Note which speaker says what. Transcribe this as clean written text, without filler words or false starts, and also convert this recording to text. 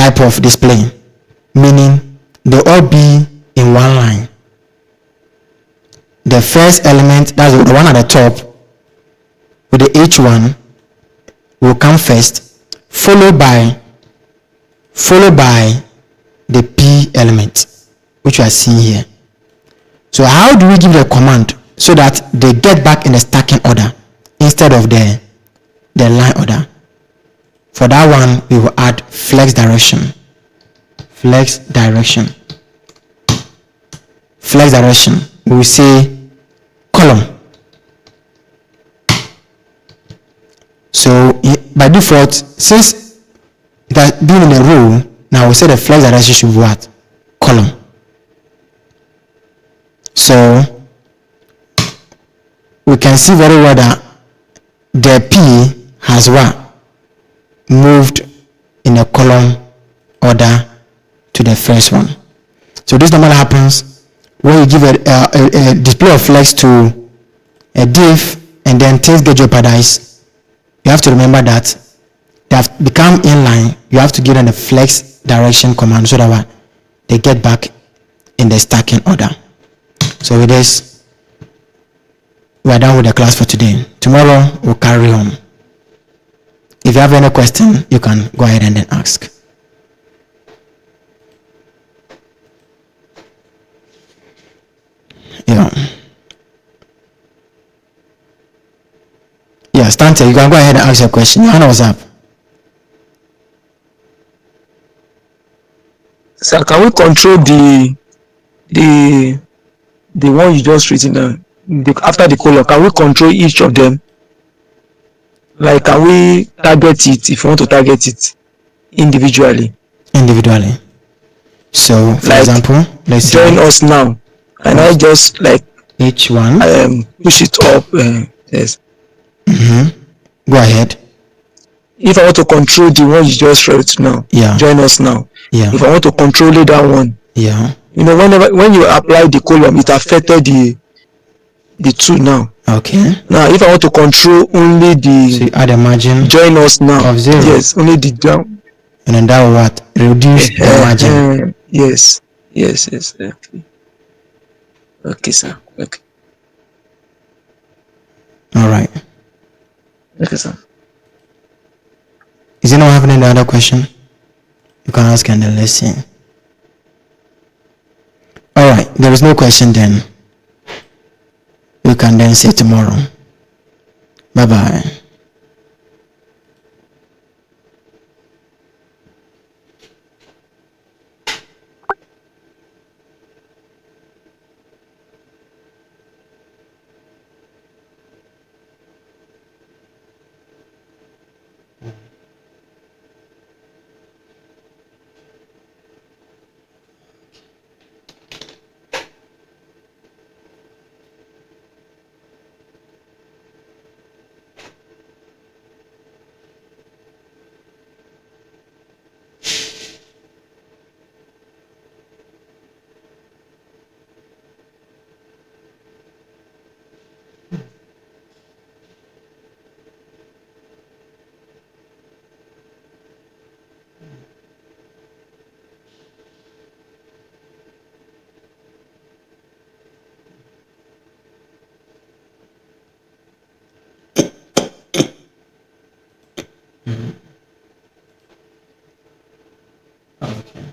Speaker 1: type of display, meaning they all be in one line. The first element, that's the one at the top with the H1, will come first, followed by the P element, which you are seeing here. So how do we give the command so that they get back in the stacking order instead of the line order? For that one, we will add flex direction. Flex direction. We will say column. So by default, since it has been in a row, now we say the flex direction should be what? Column. So we can see very well that the P has what? Moved in a column order to the first one. So this normally happens when you give a display of flex to a div and then things get jeopardized. You have to remember that they have become inline. You have to give them the flex direction command so that they get back in the stacking order. So with this, we are done with the class for today. Tomorrow we'll carry on. If you have any question, you can go ahead and then ask. Yeah, Stante, you can go ahead and ask your question. Your hand was up.
Speaker 2: Sir, can we control the one you just written down after the column? Can we control each of them? Like, can we target it if you want to target it individually?
Speaker 1: So, for example, let's
Speaker 2: join us now, and I just like
Speaker 1: each one
Speaker 2: push it up. Yes.
Speaker 1: Go ahead.
Speaker 2: If I want to control the one you just wrote now, join us now. If I want to control that one, you know, when you apply the column, it affected the two now.
Speaker 1: Okay.
Speaker 2: Now, if I want to control only
Speaker 1: so add a margin
Speaker 2: join us now
Speaker 1: of 0.
Speaker 2: Yes, only the down.
Speaker 1: And then that will what? Reduce the margin.
Speaker 2: Yes. Okay, sir. Okay.
Speaker 1: All right.
Speaker 2: Okay, sir.
Speaker 1: Is anyone having any other question? You can ask and then let's see. All right. There is no question then. We can then say tomorrow. Bye-bye. Okay.